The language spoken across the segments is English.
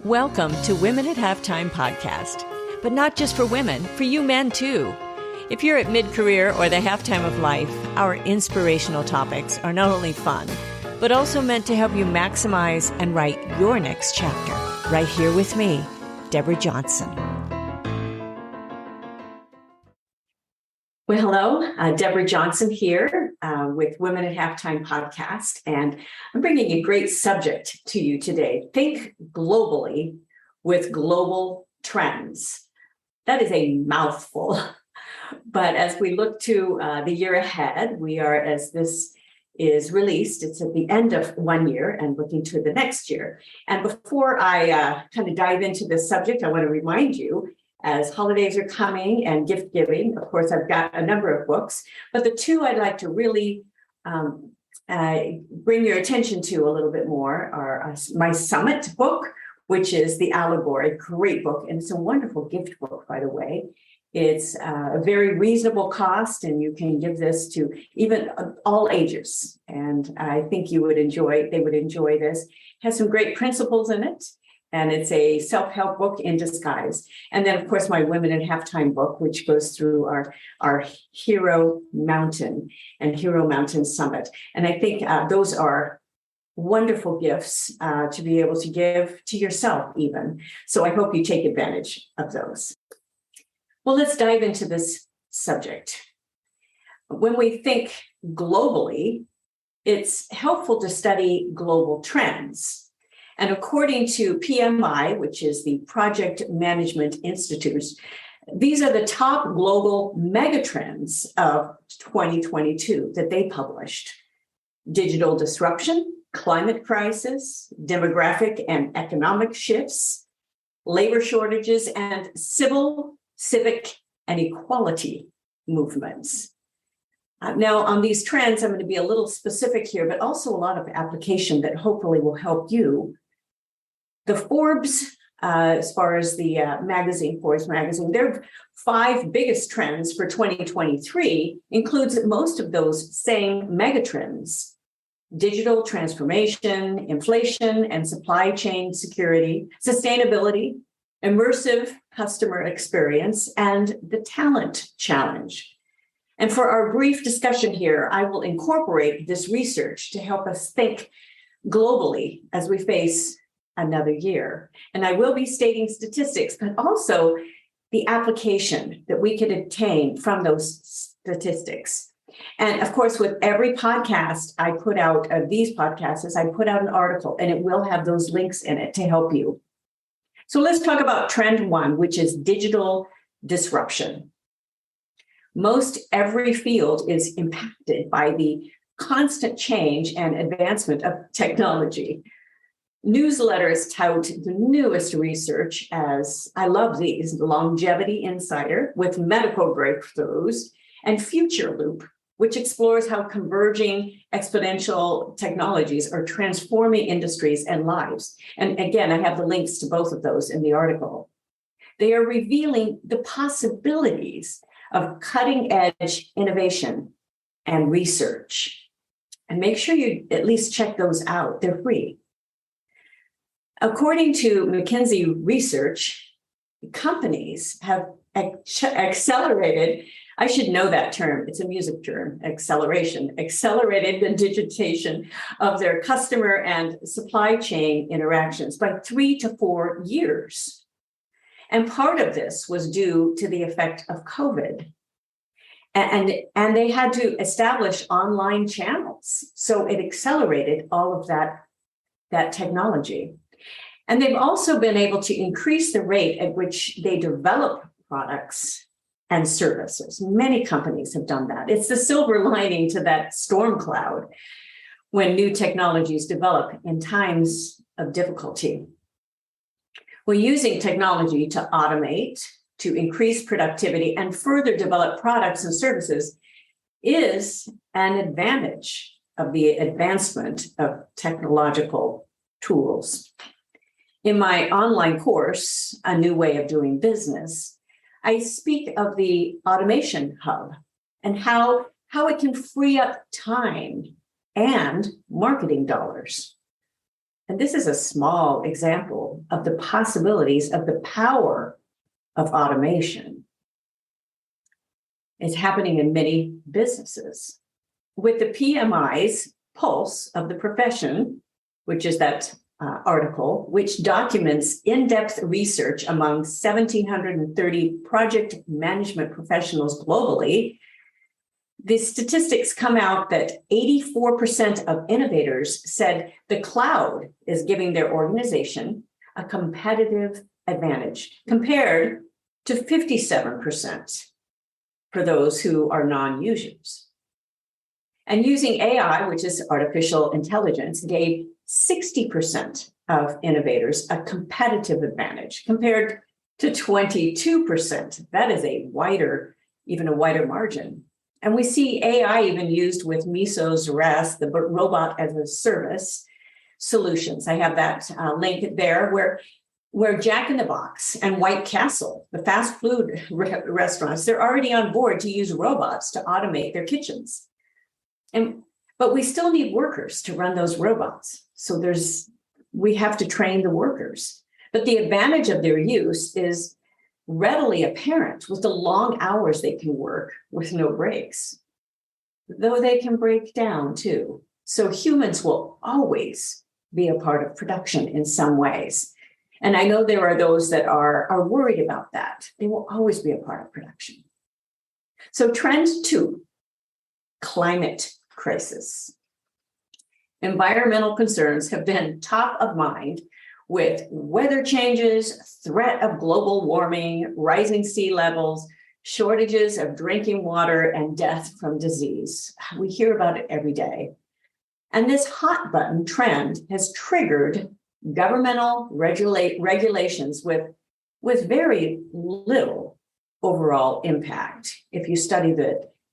Welcome to Women at Halftime podcast, but not just for women, for you men too. If you're at mid-career or the halftime of life, our inspirational topics are not only fun, but also meant to help you maximize and write your next chapter. Right here with me, Deborah Johnson. Well, hello, Deborah Johnson here with Women at Halftime podcast, and I'm bringing a great subject to you today. Think globally with global trends. That is a mouthful, but as we look to the year ahead, we are, as this is released, it's at the end of one year and looking to the next year. And before I kind of dive into this subject, I want to remind you, as holidays are coming and gift giving, of course, I've got a number of books, but the two I'd like to really bring your attention to a little bit more are my Summit book, which is The Allegory, great book, and it's a wonderful gift book, by the way. It's a very reasonable cost, and you can give this to even all ages. And I think they would enjoy this. It has some great principles in it. And it's a self-help book in disguise. And then, of course, my Women at Halftime book, which goes through our Hero Mountain and Hero Mountain Summit. And I think those are wonderful gifts to be able to give to yourself even. So I hope you take advantage of those. Well, let's dive into this subject. When we think globally, it's helpful to study global trends. And according to PMI, which is the Project Management Institute, these are the top global megatrends of 2022 that they published: digital disruption, climate crisis, demographic and economic shifts, labor shortages, and civic, and equality movements. Now, on these trends, I'm going to be a little specific here, but also a lot of application that hopefully will help you. The Forbes, as far as the Forbes magazine, their 5 biggest trends for 2023 includes most of those same megatrends: digital transformation, inflation and supply chain security, sustainability, immersive customer experience, and the talent challenge. And for our brief discussion here, I will incorporate this research to help us think globally as we face another year. And I will be stating statistics, but also the application that we can obtain from those statistics. And of course, with every podcast I put out, of these podcasts, I put out an article, and it will have those links in it to help you. So let's talk about trend 1, which is digital disruption. Most every field is impacted by the constant change and advancement of technology. Newsletters tout the newest research as, I love these, Longevity Insider with medical breakthroughs, and Future Loop, which explores how converging exponential technologies are transforming industries and lives. And again, I have the links to both of those in the article. They are revealing the possibilities of cutting-edge innovation and research. And make sure you at least check those out. They're free. According to McKinsey research, companies have accelerated, I should know that term, it's a music term, accelerated the digitization of their customer and supply chain interactions by 3 to 4 years. And part of this was due to the effect of COVID. And they had to establish online channels. So it accelerated all of that technology. And they've also been able to increase the rate at which they develop products and services. Many companies have done that. It's the silver lining to that storm cloud when new technologies develop in times of difficulty. We're using technology to automate, to increase productivity, and further develop products and services is an advantage of the advancement of technological tools. In my online course, A New Way of Doing Business, I speak of the automation hub and how it can free up time and marketing dollars. And this is a small example of the possibilities of the power of automation. It's happening in many businesses. With the PMI's Pulse of the Profession, which is that article, which documents in-depth research among 1,730 project management professionals globally, the statistics come out that 84% of innovators said the cloud is giving their organization a competitive advantage, compared to 57% for those who are non-users. And using AI, which is artificial intelligence, gave 60% of innovators a competitive advantage, compared to 22%. That is even a wider margin. And we see AI even used with Miso's RAS, the robot as a service solutions. I have that link there where Jack in the Box and White Castle, the fast food restaurants, they're already on board to use robots to automate their kitchens. But we still need workers to run those robots. So we have to train the workers. But the advantage of their use is readily apparent with the long hours they can work with no breaks, though they can break down too. So humans will always be a part of production in some ways. And I know there are those that are worried about that. They will always be a part of production. So trend 2, climate crisis. Environmental concerns have been top of mind with weather changes, threat of global warming, rising sea levels, shortages of drinking water, and death from disease. We hear about it every day. And this hot button trend has triggered governmental regulations with very little overall impact if you study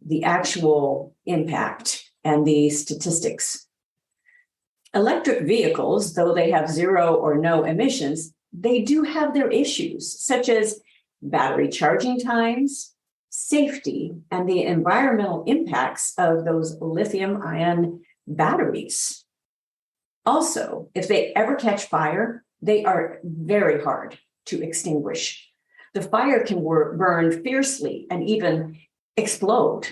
the actual impact and the statistics. Electric vehicles, though they have zero or no emissions, they do have their issues, such as battery charging times, safety, and the environmental impacts of those lithium-ion batteries. Also, if they ever catch fire, they are very hard to extinguish. The fire can burn fiercely and even explode.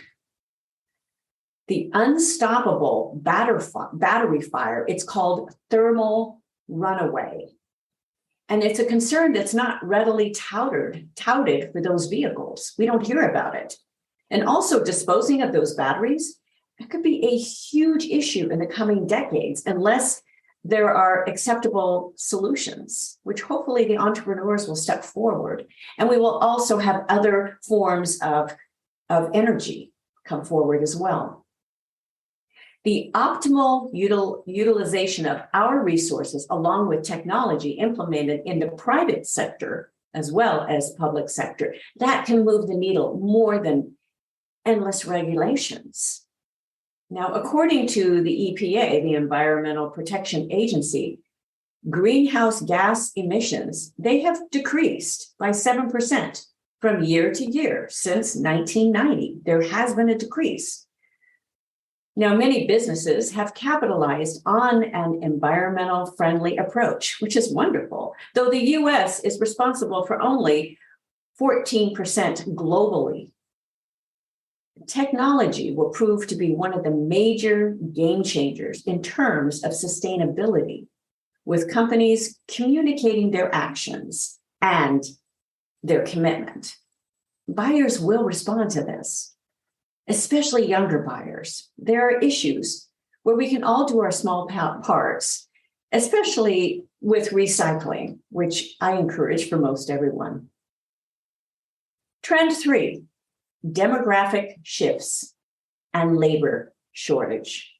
The unstoppable battery fire, it's called thermal runaway. And it's a concern that's not readily touted for those vehicles. We don't hear about it. And also disposing of those batteries, that could be a huge issue in the coming decades unless there are acceptable solutions, which hopefully the entrepreneurs will step forward. And we will also have other forms of energy come forward as well. The optimal utilization of our resources, along with technology implemented in the private sector as well as public sector, that can move the needle more than endless regulations. Now, according to the EPA, the Environmental Protection Agency, greenhouse gas emissions, they have decreased by 7% from year to year since 1990. There has been a decrease. Now, many businesses have capitalized on an environmental friendly approach, which is wonderful, though the US is responsible for only 14% globally. Technology will prove to be one of the major game changers in terms of sustainability, with companies communicating their actions and their commitment. Buyers will respond to this, especially younger buyers. There are issues where we can all do our small parts, especially with recycling, which I encourage for most everyone. Trend 3, demographic shifts and labor shortage.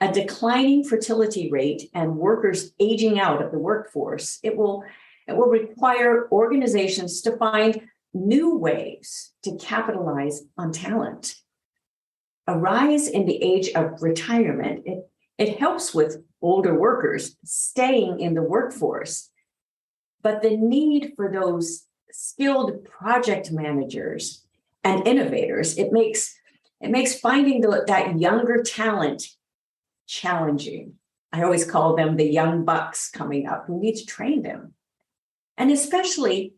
A declining fertility rate and workers aging out of the workforce, it will require organizations to find new ways to capitalize on talent. A rise in the age of retirement, it helps with older workers staying in the workforce, but the need for those skilled project managers and innovators, it makes finding that younger talent challenging. I always call them the young bucks coming up. We need to train them. And especially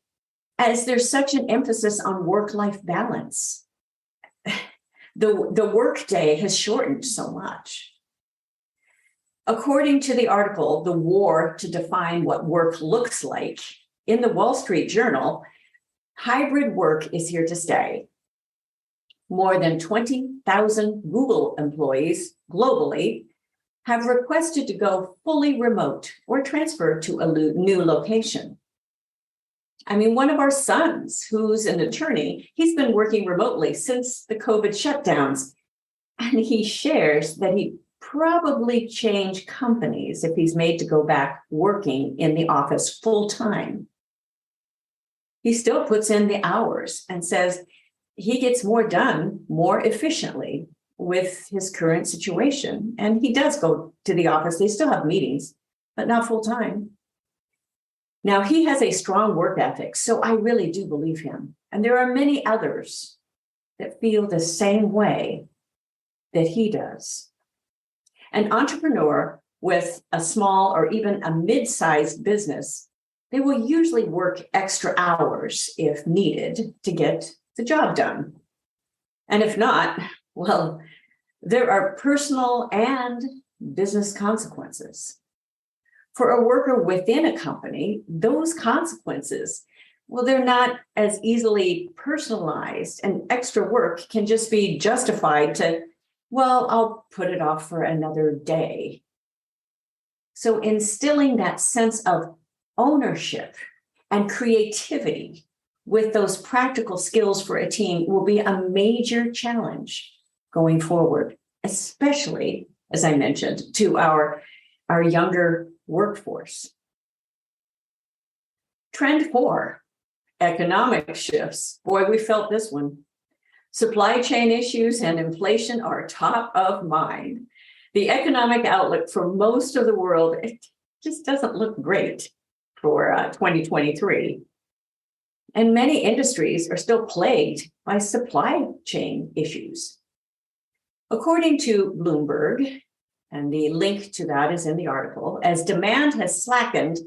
as there's such an emphasis on work-life balance. The workday has shortened so much. According to the article, The War to Define What Work Looks Like, in the Wall Street Journal, hybrid work is here to stay. More than 20,000 Google employees globally have requested to go fully remote or transfer to a new location. I mean, one of our sons, who's an attorney, he's been working remotely since the COVID shutdowns, and he shares that he probably change companies if he's made to go back working in the office full time. He still puts in the hours and says he gets more done more efficiently with his current situation. And he does go to the office. They still have meetings, but not full time. Now, he has a strong work ethic, so I really do believe him. And there are many others that feel the same way that he does. An entrepreneur with a small or even a mid-sized business, they will usually work extra hours if needed to get the job done. And if not, well, there are personal and business consequences. For a worker within a company, those consequences, well, they're not as easily personalized, and extra work can just be justified to, well, I'll put it off for another day. So instilling that sense of ownership and creativity with those practical skills for a team will be a major challenge going forward, especially, as I mentioned, to our younger workforce. Trend 4, economic shifts. Boy, we felt this one. Supply chain issues and inflation are top of mind. The economic outlook for most of the world, it just doesn't look great for 2023. And many industries are still plagued by supply chain issues. According to Bloomberg, and the link to that is in the article, as demand has slackened,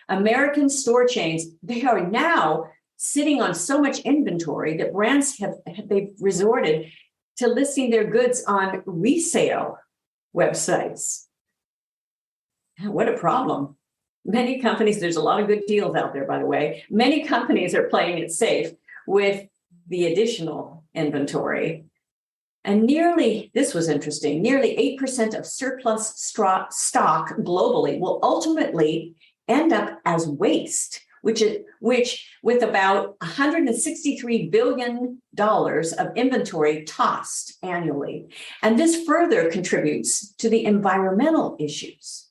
American store chains, they are now sitting on so much inventory that brands they've resorted to listing their goods on resale websites. What a problem. Many companies, there's a lot of good deals out there, by the way. Many companies are playing it safe with the additional inventory. And this was interesting, nearly 8% of surplus stock globally will ultimately end up as waste, which with about $163 billion of inventory tossed annually. And this further contributes to the environmental issues.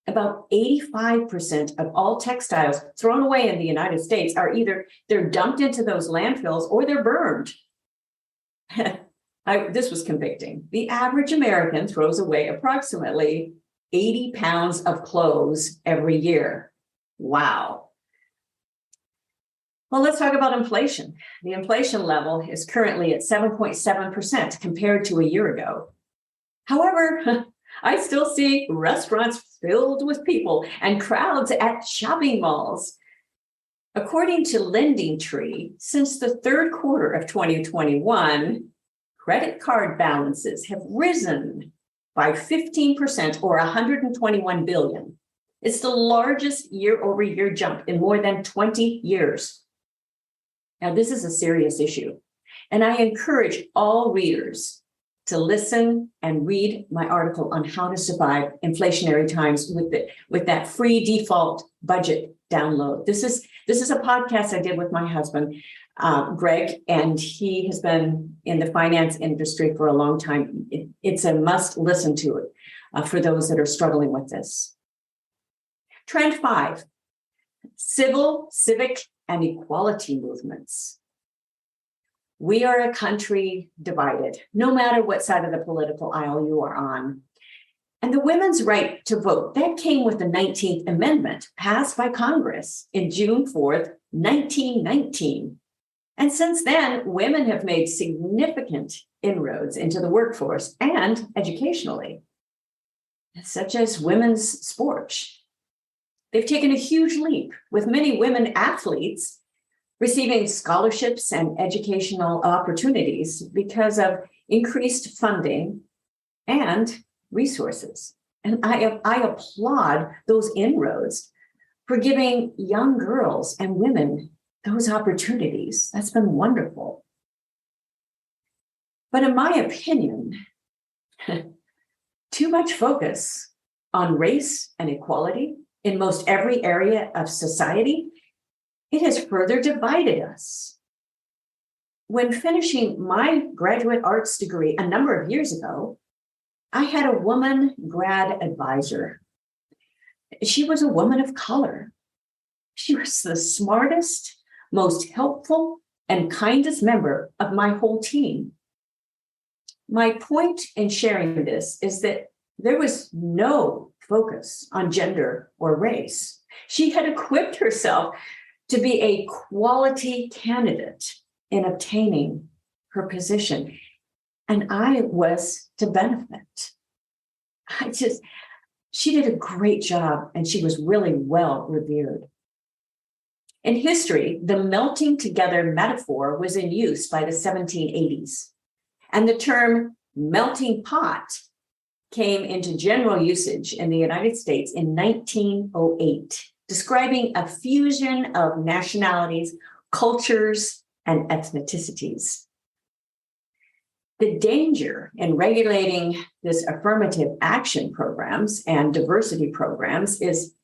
About 85% of all textiles thrown away in the United States are either they're dumped into those landfills or they're burned. This was convicting. The average American throws away approximately 80 pounds of clothes every year. Wow. Well, let's talk about inflation. The inflation level is currently at 7.7% compared to a year ago. However, I still see restaurants filled with people and crowds at shopping malls. According to LendingTree, since the third quarter of 2021, credit card balances have risen by 15% or 121 billion. It's the largest year-over-year jump in more than 20 years. Now, this is a serious issue, and I encourage all readers to listen and read my article on how to survive inflationary times with that free default budget download. This is a podcast I did with my husband, Greg, and he has been in the finance industry for a long time. It's a must listen to it for those that are struggling with this. Trend 5, civic, and equality movements. We are a country divided, no matter what side of the political aisle you are on. And the women's right to vote, that came with the 19th Amendment passed by Congress in June 4th, 1919. And since then, women have made significant inroads into the workforce and educationally. such as women's sports. They've taken a huge leap, with many women athletes receiving scholarships and educational opportunities because of increased funding and resources. And I applaud those inroads for giving young girls and women those opportunities. That's been wonderful. But in my opinion, too much focus on race and equality in most every area of society, it has further divided us. When finishing my graduate arts degree a number of years ago, I had a woman grad advisor. She was a woman of color. She was the smartest, most helpful, and kindest member of my whole team. My point in sharing this is that there was no focus on gender or race. She had equipped herself to be a quality candidate in obtaining her position, and I was to benefit. She did a great job, and she was really well revered. In history, the melting together metaphor was in use by the 1780s, and the term melting pot came into general usage in the United States in 1908, describing a fusion of nationalities, cultures, and ethnicities. The danger in regulating this affirmative action programs and diversity programs is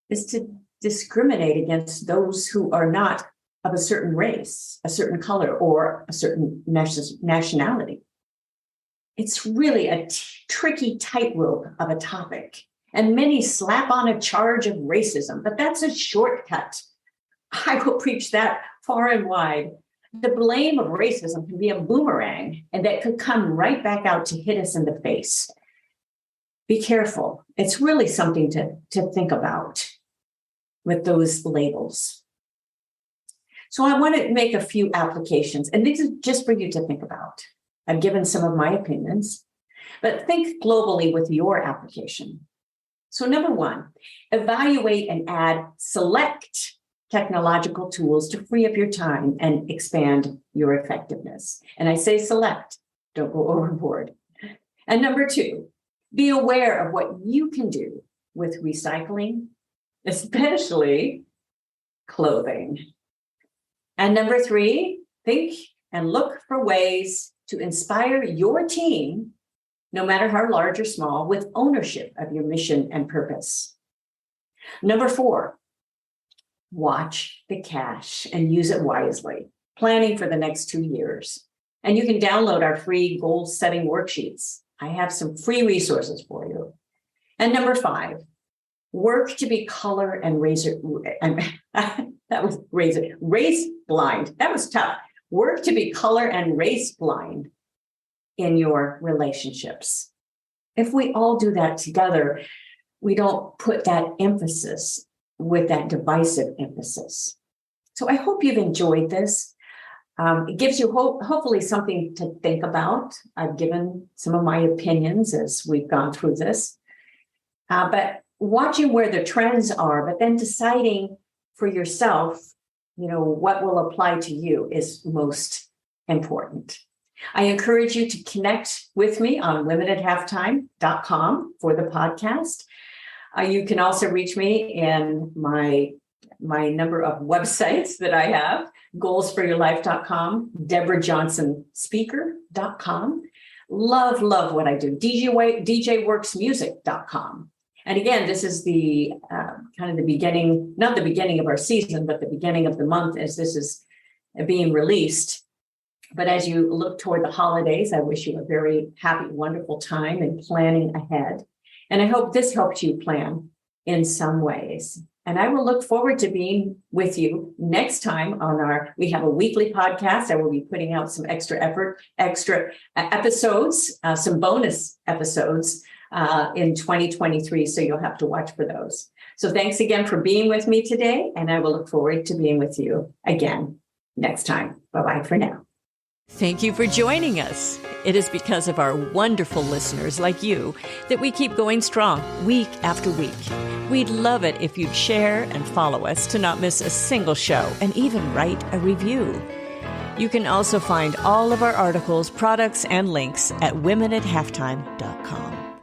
to discriminate against those who are not of a certain race, a certain color, or a certain nationality. It's really a tricky tightrope of a topic, and many slap on a charge of racism, but that's a shortcut. I will preach that far and wide. The blame of racism can be a boomerang, and that could come right back out to hit us in the face. Be careful. It's really something to think about with those labels. So I want to make a few applications, and these are just for you to think about. I've given some of my opinions, but think globally with your application. So number one, evaluate and add select technological tools to free up your time and expand your effectiveness. And I say select, don't go overboard. And number two, be aware of what you can do with recycling, especially clothing. And number three, think and look for ways to inspire your team, no matter how large or small, with ownership of your mission and purpose. Number four, watch the cash and use it wisely, planning for the next 2 years. And you can download our free goal setting worksheets. I have some free resources for you. And number five, work to be color and race blind. That was tough. Work to be color and race blind in your relationships. If we all do that together, we don't put that emphasis with that divisive emphasis. So I hope you've enjoyed this. It gives you hopefully something to think about. I've given some of my opinions as we've gone through this, but watching where the trends are, but then deciding for yourself, what will apply to you is most important. I encourage you to connect with me on limitedhalftime.com for the podcast. You can also reach me in my number of websites that I have, goalsforyourlife.com, DeborahJohnsonSpeaker.com. Love what I do, DJWorksMusic.com. And again, this is the kind of the beginning, not the beginning of our season, but the beginning of the month as this is being released. But as you look toward the holidays, I wish you a very happy, wonderful time and planning ahead. And I hope this helped you plan in some ways. And I will look forward to being with you next time we have a weekly podcast. I will be putting out some extra episodes, some bonus episodes in 2023. So you'll have to watch for those. So thanks again for being with me today. And I will look forward to being with you again next time. Bye-bye for now. Thank you for joining us. It is because of our wonderful listeners like you that we keep going strong week after week. We'd love it if you'd share and follow us to not miss a single show and even write a review. You can also find all of our articles, products, and links at womenathalftime.com.